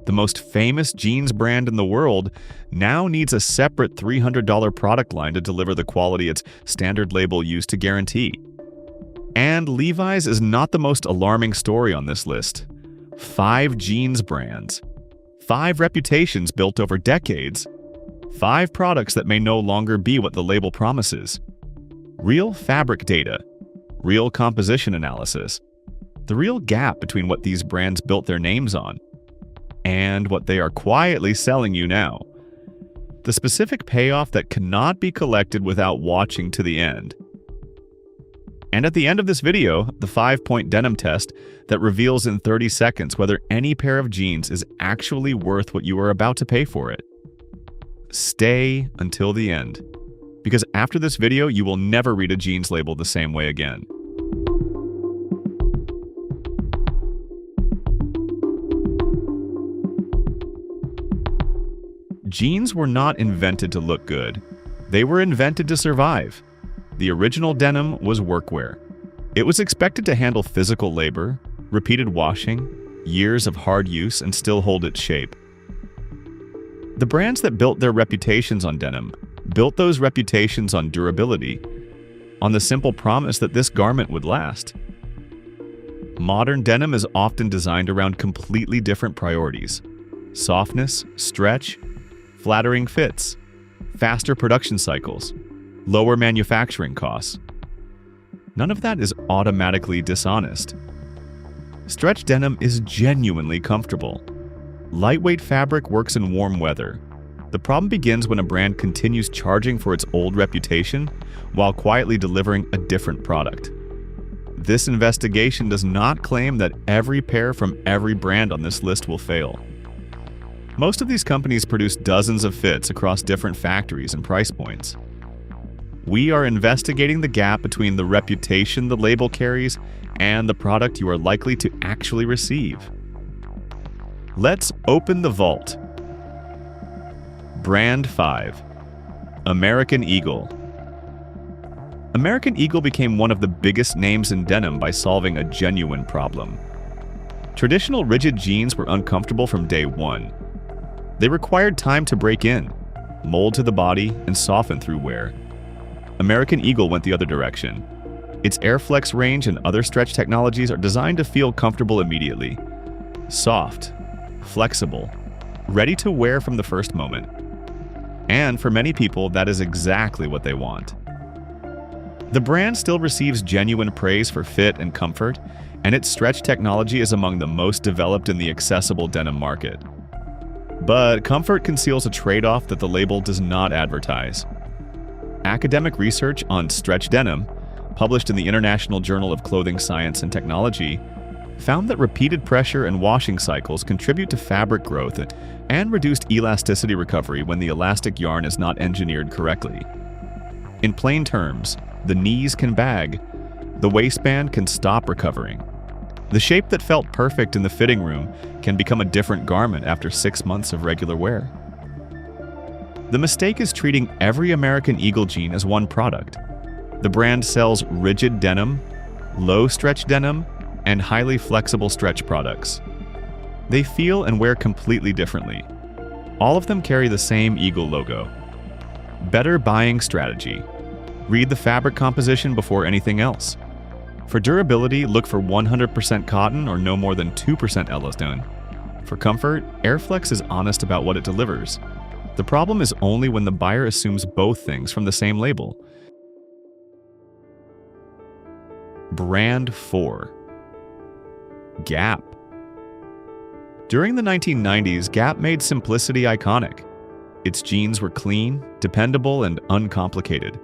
the most famous jeans brand in the world, now needs a separate $300 product line to deliver the quality its standard label used to guarantee. And Levi's is not the most alarming story on this list. 5 jeans brands, 5 reputations built over decades, 5 products that may no longer be what the label promises. Real fabric data, real composition analysis, the real gap between what these brands built their names on and what they are quietly selling you now. The specific payoff that cannot be collected without watching to the end. And at the end of this video, the 5-point denim test that reveals in 30 seconds whether any pair of jeans is actually worth what you are about to pay for it. Stay until the end, because after this video, you will never read a jeans label the same way again. Jeans were not invented to look good. They were invented to survive. The original denim was workwear. It was expected to handle physical labor, repeated washing, years of hard use, and still hold its shape. The brands that built their reputations on denim built those reputations on durability, on the simple promise that this garment would last. Modern denim is often designed around completely different priorities: softness, stretch, flattering fits, faster production cycles, lower manufacturing costs. None of that is automatically dishonest. Stretch denim is genuinely comfortable. Lightweight fabric works in warm weather. The problem begins when a brand continues charging for its old reputation while quietly delivering a different product. This investigation does not claim that every pair from every brand on this list will fail. Most of these companies produce dozens of fits across different factories and price points. We are investigating the gap between the reputation the label carries and the product you are likely to actually receive. Let's open the vault. Brand 5. American Eagle. American Eagle became one of the biggest names in denim by solving a genuine problem. Traditional rigid jeans were uncomfortable from day one. They required time to break in, mold to the body, and soften through wear. American Eagle went the other direction. Its Airflex range and other stretch technologies are designed to feel comfortable immediately. Soft, flexible, ready to wear from the first moment. And for many people, that is exactly what they want. The brand still receives genuine praise for fit and comfort, and its stretch technology is among the most developed in the accessible denim market. But comfort conceals a trade-off that the label does not advertise. Academic research on stretch denim, published in the International Journal of Clothing Science and Technology, found that repeated pressure and washing cycles contribute to fabric growth and reduced elasticity recovery when the elastic yarn is not engineered correctly. In plain terms, the knees can bag, the waistband can stop recovering. The shape that felt perfect in the fitting room can become a different garment after 6 months of regular wear. The mistake is treating every American Eagle jean as one product. The brand sells rigid denim, low-stretch denim, and highly flexible stretch products. They feel and wear completely differently. All of them carry the same Eagle logo. Better buying strategy. Read the fabric composition before anything else. For durability, look for 100% cotton or no more than 2% elastane. For comfort, Airflex is honest about what it delivers. The problem is only when the buyer assumes both things from the same label. Brand 4. Gap. During the 1990s, Gap made simplicity iconic. Its jeans were clean, dependable, and uncomplicated.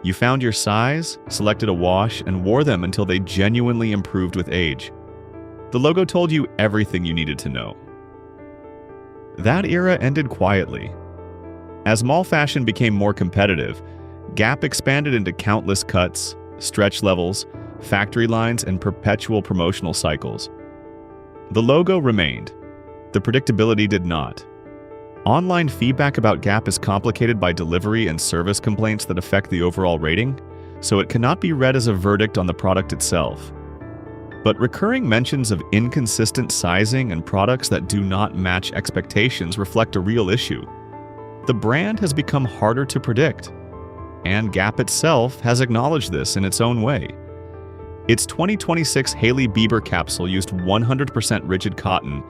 You found your size, selected a wash, and wore them until they genuinely improved with age. The logo told you everything you needed to know. That era ended quietly. As mall fashion became more competitive, Gap expanded into countless cuts, stretch levels, factory lines, and perpetual promotional cycles. The logo remained. The predictability did not. Online feedback about Gap is complicated by delivery and service complaints that affect the overall rating, so it cannot be read as a verdict on the product itself. But recurring mentions of inconsistent sizing and products that do not match expectations reflect a real issue. The brand has become harder to predict, and Gap itself has acknowledged this in its own way. Its 2026 Hailey Bieber capsule used 100% rigid cotton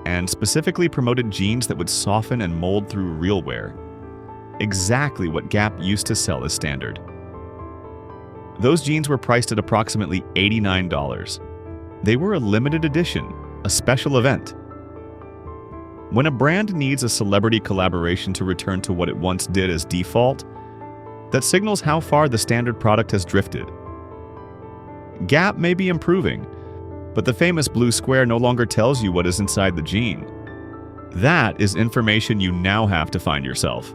and specifically promoted jeans that would soften and mold through real wear. Exactly what Gap used to sell as standard. Those jeans were priced at approximately $89. They were a limited edition, a special event. When a brand needs a celebrity collaboration to return to what it once did as default, that signals how far the standard product has drifted. Gap may be improving, but the famous blue square no longer tells you what is inside the jean. That is information you now have to find yourself.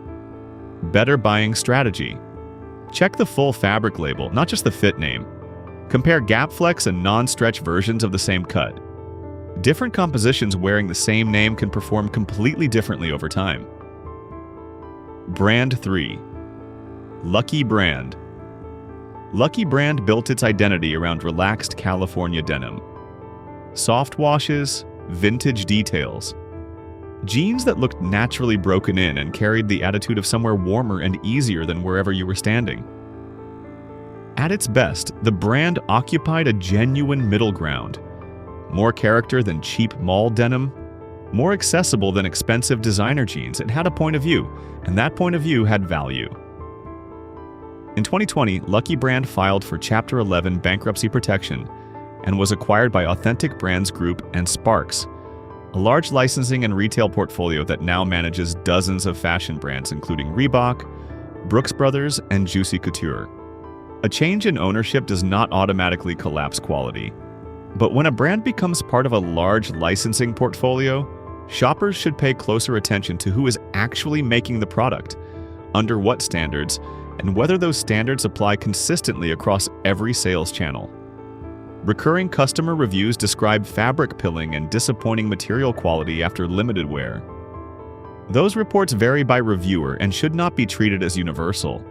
Better buying strategy. Check the full fabric label, not just the fit name. Compare Gap Flex and non-stretch versions of the same cut. Different compositions wearing the same name can perform completely differently over time. Brand 3. Lucky Brand. Lucky Brand built its identity around relaxed California denim. Soft washes, vintage details. Jeans that looked naturally broken in and carried the attitude of somewhere warmer and easier than wherever you were standing. At its best, the brand occupied a genuine middle ground. More character than cheap mall denim, more accessible than expensive designer jeans. It had a point of view, and that point of view had value. In 2020, Lucky Brand filed for Chapter 11 bankruptcy protection and was acquired by Authentic Brands Group and Sparks, a large licensing and retail portfolio that now manages dozens of fashion brands including Reebok, Brooks Brothers, and Juicy Couture. A change in ownership does not automatically collapse quality. But when a brand becomes part of a large licensing portfolio, shoppers should pay closer attention to who is actually making the product, under what standards, and whether those standards apply consistently across every sales channel. Recurring customer reviews describe fabric pilling and disappointing material quality after limited wear. Those reports vary by reviewer and should not be treated as universal,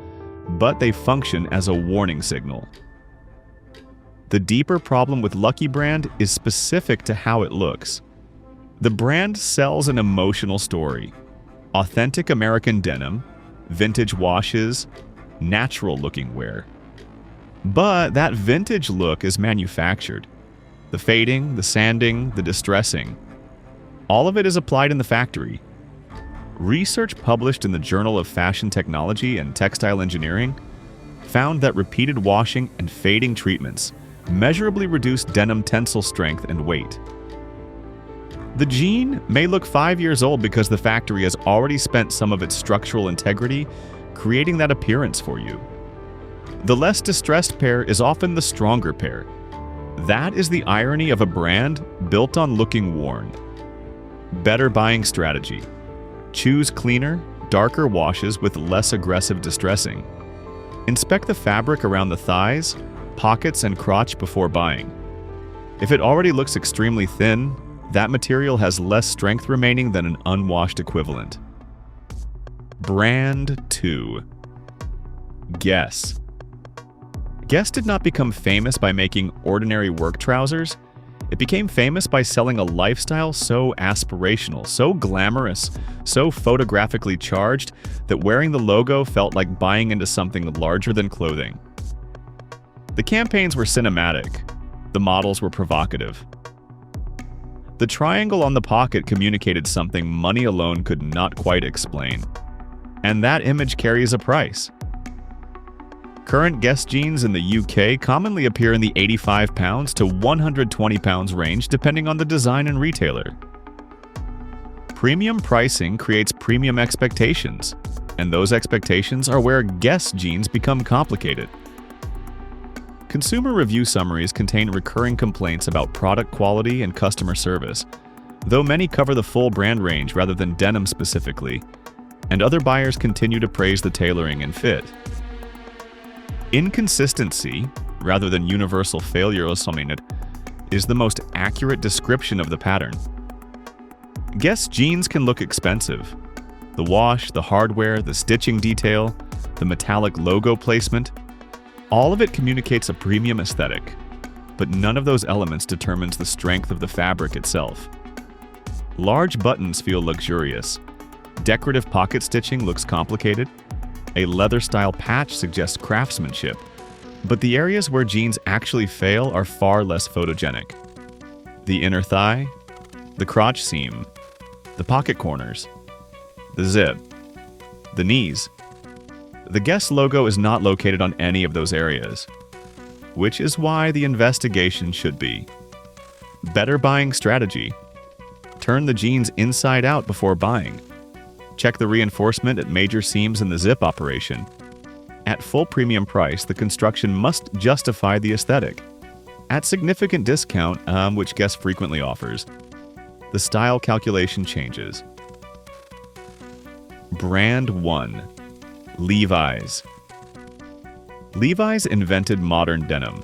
but they function as a warning signal. The deeper problem with Lucky Brand is specific to how it looks. The brand sells an emotional story. Authentic American denim, vintage washes, natural-looking wear. But that vintage look is manufactured. The fading, the sanding, the distressing. All of it is applied in the factory. Research published in the Journal of Fashion Technology and Textile Engineering found that repeated washing and fading treatments measurably reduce denim tensile strength and weight. The jean may look 5 years old because the factory has already spent some of its structural integrity creating that appearance for you. The less distressed pair is often the stronger pair. That is the irony of a brand built on looking worn. Better buying strategy. Choose cleaner, darker washes with less aggressive distressing. Inspect the fabric around the thighs, pockets, and crotch before buying. If it already looks extremely thin, that material has less strength remaining than an unwashed equivalent. Brand 2. Guess. Guess did not become famous by making ordinary work trousers. It became famous by selling a lifestyle so aspirational, so glamorous, so photographically charged that wearing the logo felt like buying into something larger than clothing. The campaigns were cinematic. The models were provocative. The triangle on the pocket communicated something money alone could not quite explain. And that image carries a price. Current Guess jeans in the UK commonly appear in the £85 to £120 range depending on the design and retailer. Premium pricing creates premium expectations, and those expectations are where Guess jeans become complicated. Consumer review summaries contain recurring complaints about product quality and customer service, though many cover the full brand range rather than denim specifically, and other buyers continue to praise the tailoring and fit. Inconsistency, rather than universal failure is the most accurate description of the pattern. Guess jeans can look expensive. The wash, the hardware, the stitching detail, the metallic logo placement, all of it communicates a premium aesthetic. but none of those elements determines the strength of the fabric itself. Large buttons feel luxurious. Decorative pocket stitching looks complicated. A leather-style patch suggests craftsmanship. But the areas where jeans actually fail are far less photogenic. The inner thigh, the crotch seam, the pocket corners, the zip, the knees. The Guess logo is not located on any of those areas, which is why the investigation should be. Better buying strategy. Turn the jeans inside out before buying. Check the reinforcement at major seams in the zip operation. At full premium price, the construction must justify the aesthetic. At significant discount, which Guess frequently offers, the style calculation changes. Brand 1. Levi's. Levi's invented modern denim.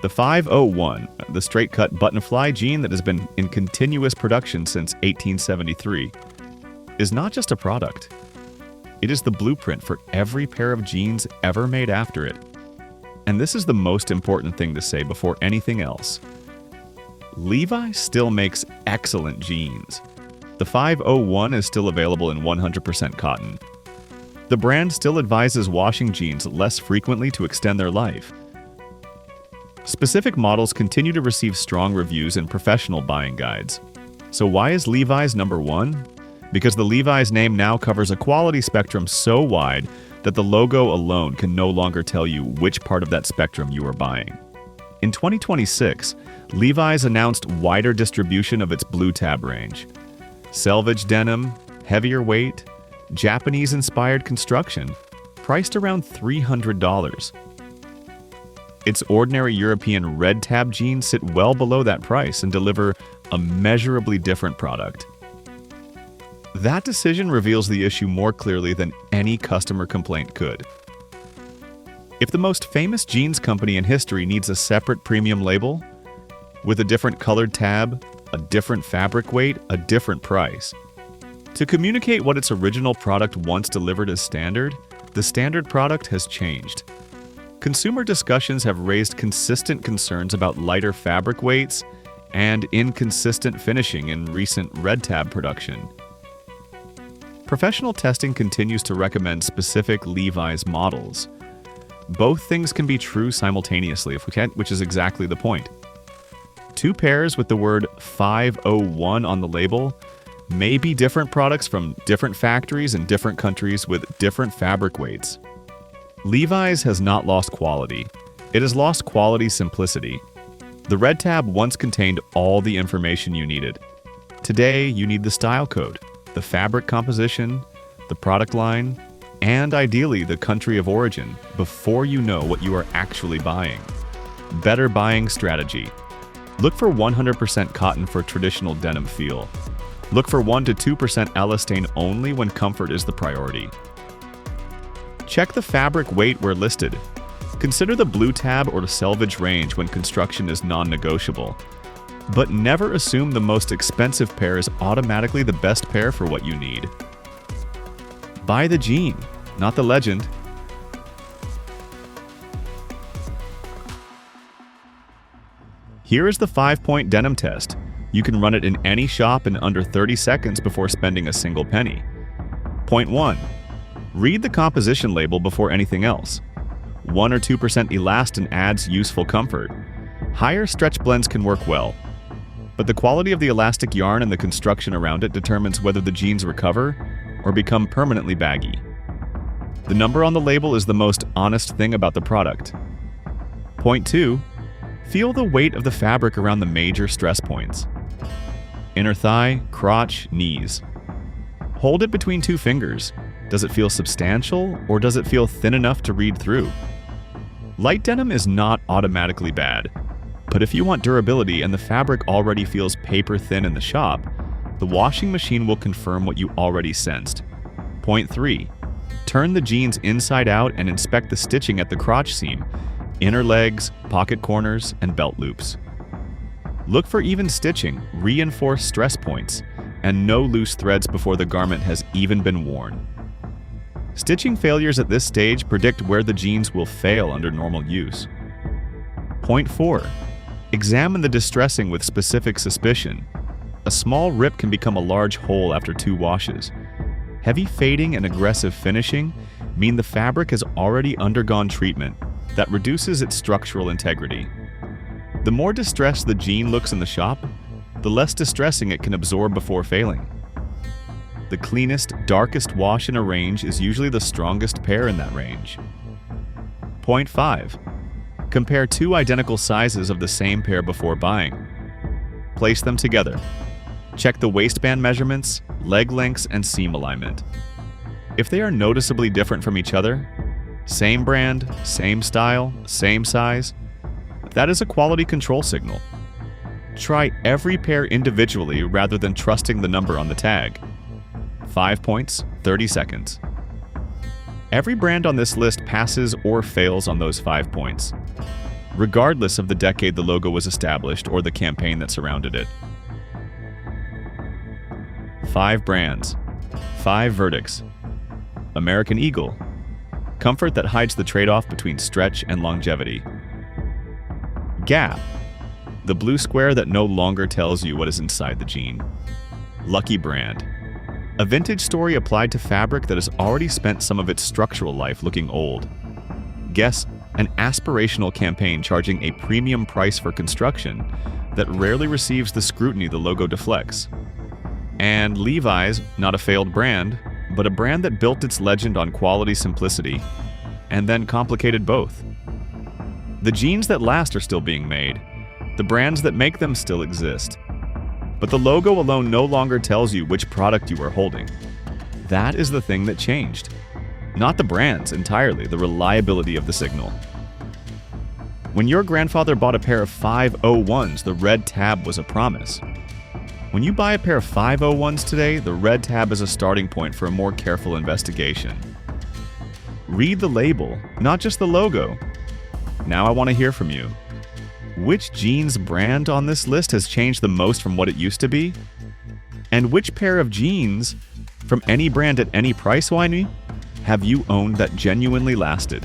The 501, the straight-cut button-fly jean that has been in continuous production since 1873, is not just a product. It is the blueprint for every pair of jeans ever made after it. And this is the most important thing to say before anything else. Levi's still makes excellent jeans. The 501 is still available in 100% cotton. The brand still advises washing jeans less frequently to extend their life. Specific models continue to receive strong reviews in professional buying guides. So why is Levi's number 1? Because the Levi's name now covers a quality spectrum so wide that the logo alone can no longer tell you which part of that spectrum you are buying. In 2026, Levi's announced wider distribution of its Blue Tab range. Selvage denim, heavier weight, Japanese-inspired construction, priced around $300. Its ordinary European Red Tab jeans sit well below that price and deliver a measurably different product. That decision reveals the issue more clearly than any customer complaint could. If the most famous jeans company in history needs a separate premium label, with a different colored tab, a different fabric weight, a different price, to communicate what its original product once delivered as standard, the standard product has changed. Consumer discussions have raised consistent concerns about lighter fabric weights and inconsistent finishing in recent Red Tab production. Professional testing continues to recommend specific Levi's models. Both things can be true simultaneously, which is exactly the point. Two pairs with the word 501 on the label may be different products from different factories in different countries with different fabric weights. Levi's has not lost quality. It has lost quality simplicity. The Red Tab once contained all the information you needed. Today, you need the style code, the fabric composition, the product line, and ideally the country of origin before you know what you are actually buying. Better buying strategy. Look for 100% cotton for traditional denim feel. Look for 1 to 2% elastane only when comfort is the priority. Check the fabric weight where listed. Consider the Blue Tab or the Selvage range when construction is non-negotiable. But never assume the most expensive pair is automatically the best pair for what you need. Buy the jean, not the legend. Here is the 5-point denim test. You can run it in any shop in under 30 seconds before spending a single penny. Point 1. Read the composition label before anything else. 1 or 2% elastin adds useful comfort. Higher stretch blends can work well, but the quality of the elastic yarn and the construction around it determines whether the jeans recover or become permanently baggy. The number on the label is the most honest thing about the product. Point 2. Feel the weight of the fabric around the major stress points. Inner thigh, crotch, knees. Hold it between 2 fingers. Does it feel substantial, or does it feel thin enough to read through? Light denim is not automatically bad, but if you want durability and the fabric already feels paper thin in the shop, the washing machine will confirm what you already sensed. Point 3. Turn the jeans inside out and inspect the stitching at the crotch seam, inner legs, pocket corners, and belt loops. Look for even stitching, reinforced stress points, and no loose threads before the garment has even been worn. Stitching failures at this stage predict where the jeans will fail under normal use. Point 4. Examine the distressing with specific suspicion. A small rip can become a large hole after 2 washes. Heavy fading and aggressive finishing mean the fabric has already undergone treatment that reduces its structural integrity. The more distressed the jean looks in the shop, the less distressing it can absorb before failing. The cleanest, darkest wash in a range is usually the strongest pair in that range. Point 5. Compare 2 identical sizes of the same pair before buying. Place them together. Check the waistband measurements, leg lengths, and seam alignment. If they are noticeably different from each other, same brand, same style, same size, that is a quality control signal. Try every pair individually rather than trusting the number on the tag. 5 points, 30 seconds. Every brand on this list passes or fails on those 5 points, regardless of the decade the logo was established or the campaign that surrounded it. 5 brands, 5 verdicts. American Eagle, comfort that hides the trade-off between stretch and longevity. Gap, the blue square that no longer tells you what is inside the jean. Lucky Brand, a vintage story applied to fabric that has already spent some of its structural life looking old. Guess, an aspirational campaign charging a premium price for construction that rarely receives the scrutiny the logo deflects. And Levi's, not a failed brand, but a brand that built its legend on quality simplicity, and then complicated both. The jeans that last are still being made. The brands that make them still exist. But the logo alone no longer tells you which product you are holding. That is the thing that changed. Not the brands entirely, the reliability of the signal. When your grandfather bought a pair of 501s, the red tab was a promise. When you buy a pair of 501s today, the red tab is a starting point for a more careful investigation. Read the label, not just the logo. Now I want to hear from you. Which jeans brand on this list has changed the most from what it used to be? And which pair of jeans, from any brand at any price, have you owned that genuinely lasted?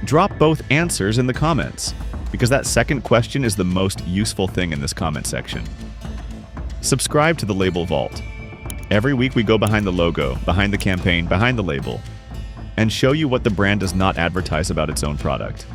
Drop both answers in the comments, because that second question is the most useful thing in this comment section. Subscribe to the Label Vault. Every week we go behind the logo, behind the campaign, behind the label, and show you what the brand does not advertise about its own product.